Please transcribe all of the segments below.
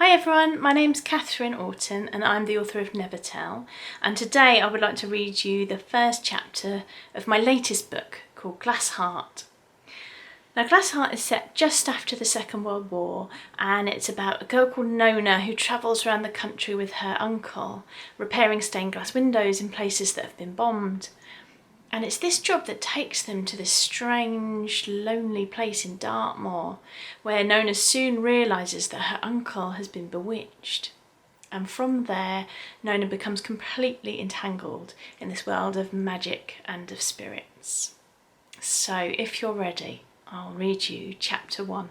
Hi everyone, my name's Katharine Orton and I'm the author of Nevertell, and today I would like to read you the first chapter of my latest book called Glassheart. Now Glassheart is set just after the Second World War, and it's about a girl called Nona who travels around the country with her uncle, repairing stained glass windows in places that have been bombed. And it's this job that takes them to this strange, lonely place in Dartmoor, where Nona soon realises that her uncle has been bewitched. And from there, Nona becomes completely entangled in this world of magic and of spirits. So if you're ready, I'll read you chapter 1.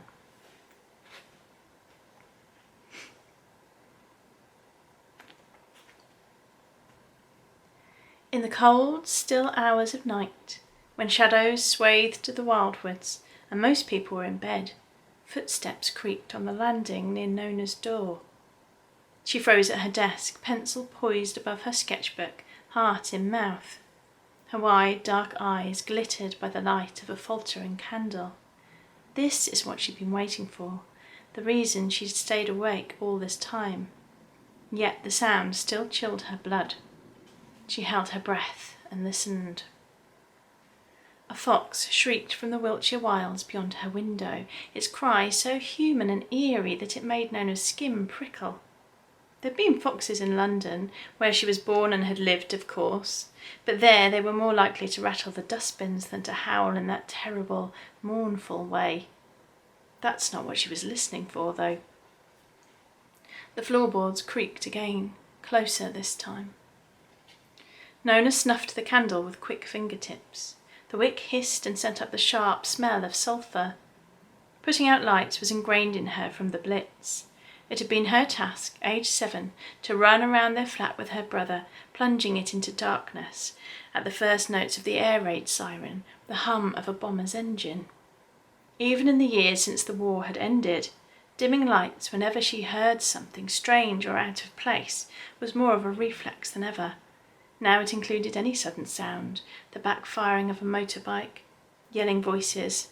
In the cold, still hours of night, when shadows swathed the wildwoods and most people were in bed, footsteps creaked on the landing near Nona's door. She froze at her desk, pencil poised above her sketchbook, heart in mouth. Her wide, dark eyes glittered by the light of a faltering candle. This is what she'd been waiting for, the reason she'd stayed awake all this time. Yet the sound still chilled her blood. She held her breath and listened. A fox shrieked from the Wiltshire wilds beyond her window, its cry so human and eerie that it made Nona's skin prickle. There'd been foxes in London, where she was born and had lived, of course, but there they were more likely to rattle the dustbins than to howl in that terrible, mournful way. That's not what she was listening for, though. The floorboards creaked again, closer this time. Nona snuffed the candle with quick fingertips. The wick hissed and sent up the sharp smell of sulphur. Putting out lights was ingrained in her from the Blitz. It had been her task, aged 7, to run around their flat with her brother, plunging it into darkness, at the first notes of the air raid siren, the hum of a bomber's engine. Even in the years since the war had ended, dimming lights whenever she heard something strange or out of place was more of a reflex than ever. Now it included any sudden sound, the backfiring of a motorbike, yelling voices,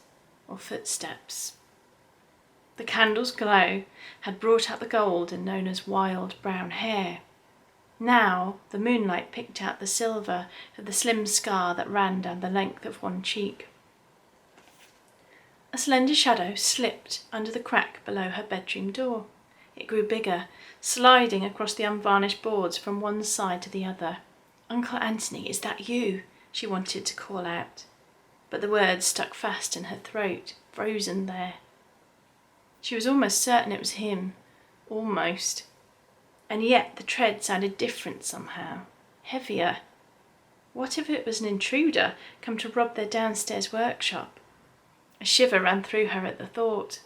or footsteps. The candle's glow had brought out the gold in Nona's wild brown hair. Now the moonlight picked out the silver of the slim scar that ran down the length of one cheek. A slender shadow slipped under the crack below her bedroom door. It grew bigger, sliding across the unvarnished boards from one side to the other. "Uncle Anthony, is that you?" she wanted to call out, but the words stuck fast in her throat, frozen there. She was almost certain it was him, almost, and yet the tread sounded different somehow, heavier. What if it was an intruder come to rob their downstairs workshop? A shiver ran through her at the thought.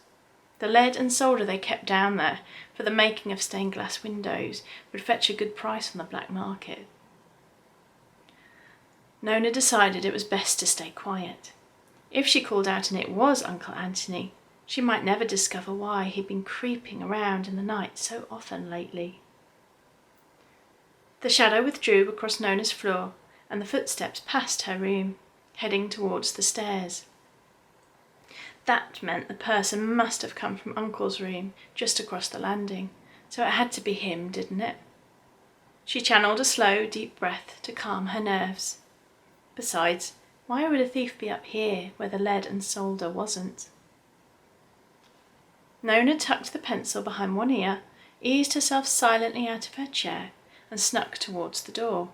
The lead and solder they kept down there for the making of stained glass windows would fetch a good price on the black market. Nona decided it was best to stay quiet. If she called out and it was Uncle Anthony, she might never discover why he'd been creeping around in the night so often lately. The shadow withdrew across Nona's floor and the footsteps passed her room, heading towards the stairs. That meant the person must have come from Uncle's room, just across the landing, so it had to be him, didn't it? She channeled a slow, deep breath to calm her nerves. Besides, why would a thief be up here where the lead and solder wasn't? Nona tucked the pencil behind one ear, eased herself silently out of her chair, and snuck towards the door.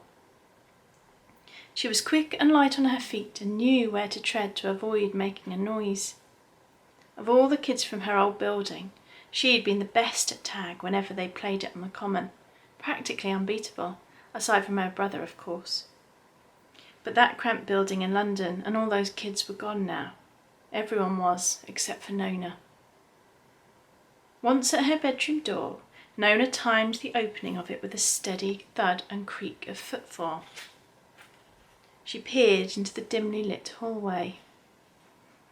She was quick and light on her feet and knew where to tread to avoid making a noise. Of all the kids from her old building, she had been the best at tag whenever they played it on the common, practically unbeatable, aside from her brother, of course. But that cramped building in London and all those kids were gone now. Everyone was, except for Nona. Once at her bedroom door, Nona timed the opening of it with a steady thud and creak of footfall. She peered into the dimly lit hallway.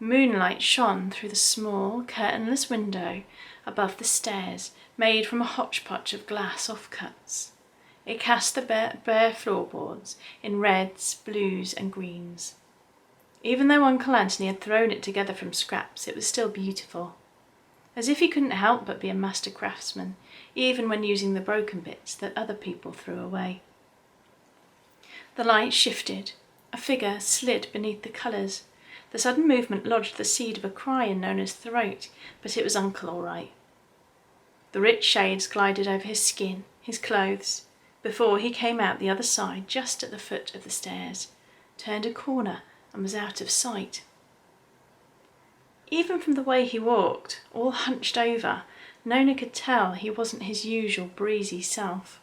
Moonlight shone through the small, curtainless window above the stairs, made from a hodgepodge of glass offcuts. It cast the bare floorboards in reds, blues and greens. Even though Uncle Anthony had thrown it together from scraps, it was still beautiful. as if he couldn't help but be a master craftsman, even when using the broken bits that other people threw away. The light shifted. A figure slid beneath the colours. The sudden movement lodged the seed of a cry in Nona's throat, but it was Uncle all right. The rich shades glided over his skin, his clothes, before he came out the other side just at the foot of the stairs, turned a corner and was out of sight. Even from the way he walked, all hunched over, Nona could tell he wasn't his usual breezy self.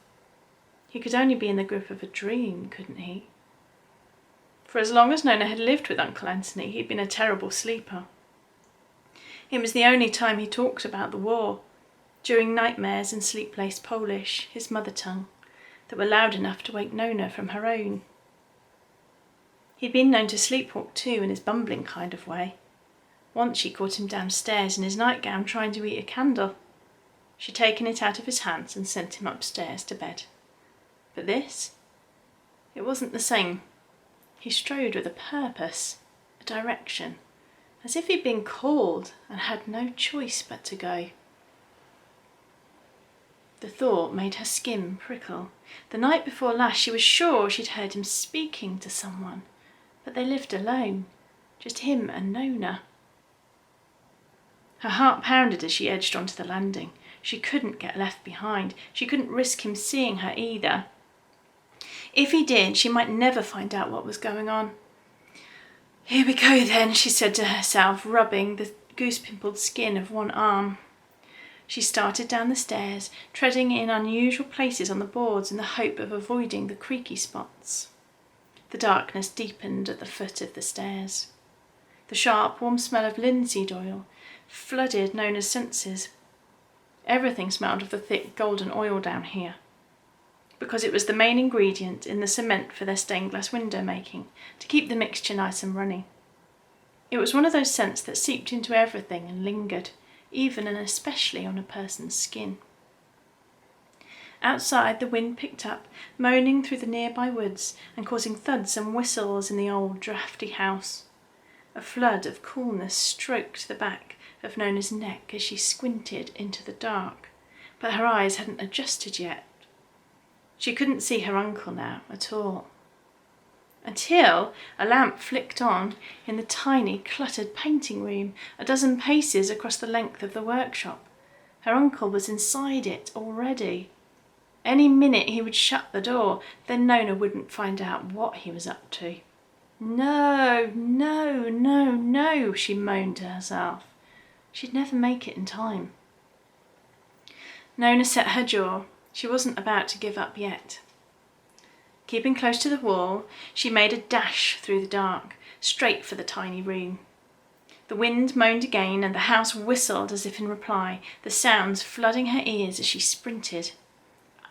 He could only be in the grip of a dream, couldn't he? For as long as Nona had lived with Uncle Anthony, he'd been a terrible sleeper. It was the only time he talked about the war, during nightmares and sleep-laced Polish, his mother tongue, that were loud enough to wake Nona from her own. He'd been known to sleepwalk too, in his bumbling kind of way. Once she caught him downstairs in his nightgown trying to eat a candle. She'd taken it out of his hands and sent him upstairs to bed. But this? It wasn't the same. He strode with a purpose, a direction, as if he'd been called and had no choice but to go. The thought made her skin prickle. The night before last she was sure she'd heard him speaking to someone, but they lived alone, just him and Nona. Her heart pounded as she edged onto the landing. She couldn't get left behind. She couldn't risk him seeing her either. If he did, she might never find out what was going on. "Here we go then," she said to herself, rubbing the goose-pimpled skin of one arm. She started down the stairs, treading in unusual places on the boards in the hope of avoiding the creaky spots. The darkness deepened at the foot of the stairs. The sharp, warm smell of linseed oil flooded Nona's senses. Everything smelled of the thick golden oil down here, because it was the main ingredient in the cement for their stained glass window making, to keep the mixture nice and runny. It was one of those scents that seeped into everything and lingered, even and especially on a person's skin. Outside, the wind picked up, moaning through the nearby woods and causing thuds and whistles in the old draughty house. A flood of coolness stroked the back of Nona's neck as she squinted into the dark, but her eyes hadn't adjusted yet. She couldn't see her uncle now at all. Until a lamp flicked on in the tiny, cluttered painting room, a dozen paces across the length of the workshop. Her uncle was inside it already. Any minute he would shut the door, then Nona wouldn't find out what he was up to. No, no, no, no, she moaned to herself. She'd never make it in time. Nona set her jaw. She wasn't about to give up yet. Keeping close to the wall, she made a dash through the dark, straight for the tiny room. The wind moaned again and the house whistled as if in reply, the sounds flooding her ears as she sprinted.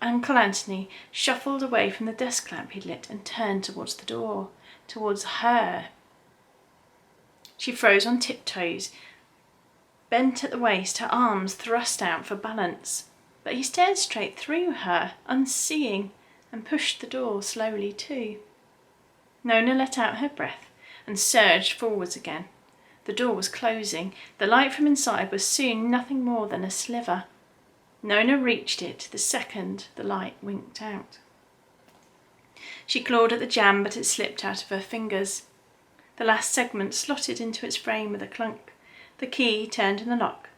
Uncle Anthony shuffled away from the desk lamp he'd lit and turned towards the door, towards her. She froze on tiptoes, bent at the waist, her arms thrust out for balance. But he stared straight through her, unseeing, and pushed the door slowly to. Nona let out her breath and surged forwards again. The door was closing. The light from inside was soon nothing more than a sliver. Nona reached it the second the light winked out. She clawed at the jamb, but it slipped out of her fingers. The last segment slotted into its frame with a clunk. The key turned in the lock.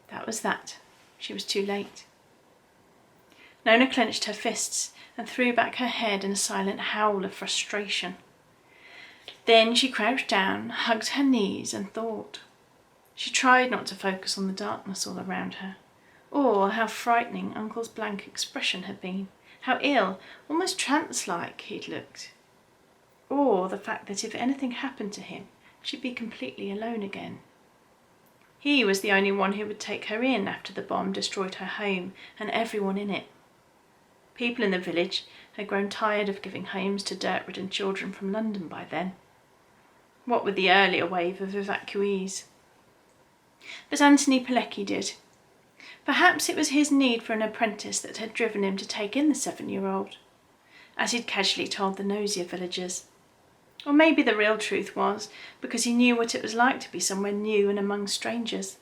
That was that. She was too late. Nona clenched her fists and threw back her head in a silent howl of frustration. Then she crouched down, hugged her knees and thought. She tried not to focus on the darkness all around her, or how frightening Uncle's blank expression had been, how ill, almost trance-like he'd looked, or the fact that if anything happened to him, she'd be completely alone again. He was the only one who would take her in after the bomb destroyed her home and everyone in it. People in the village had grown tired of giving homes to dirt-ridden children from London by then. What with the earlier wave of evacuees? But Anthony Pilecki did. Perhaps it was his need for an apprentice that had driven him to take in the 7-year-old, as he'd casually told the nosier villagers. Or maybe the real truth was because he knew what it was like to be somewhere new and among strangers.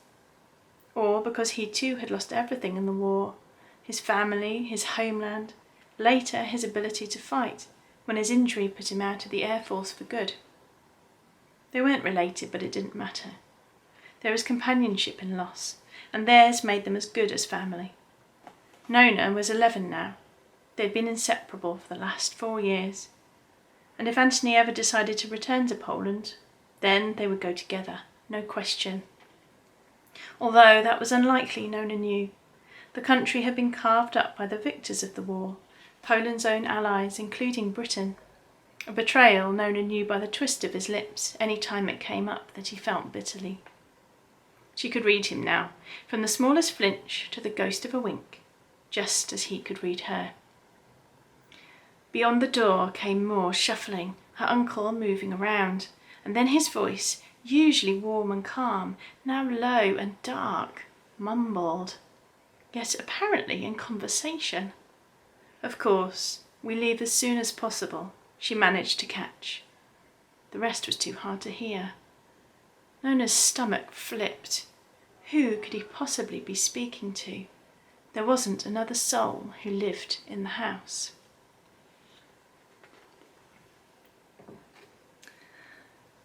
or because he too had lost everything in the war, his family, his homeland, later his ability to fight, when his injury put him out of the Air Force for good. They weren't related, but it didn't matter. There was companionship in loss, and theirs made them as good as family. Nona was 11 now. They'd been inseparable for the last 4 years. And if Anthony ever decided to return to Poland, then they would go together, no question. Although that was unlikely, Nona knew. The country had been carved up by the victors of the war, Poland's own allies, including Britain. A betrayal Nona knew by the twist of his lips any time it came up that he felt bitterly. She could read him now, from the smallest flinch to the ghost of a wink, just as he could read her. Beyond the door came more shuffling, her uncle moving around, and then his voice, usually warm and calm, now low and dark, mumbled, yet apparently in conversation. "Of course, we leave as soon as possible," she managed to catch. The rest was too hard to hear. Nona's stomach flipped. Who could he possibly be speaking to? There wasn't another soul who lived in the house.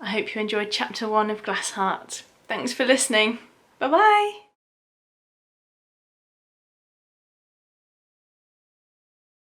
I hope you enjoyed chapter 1 of Glassheart. Thanks for listening. Bye-bye.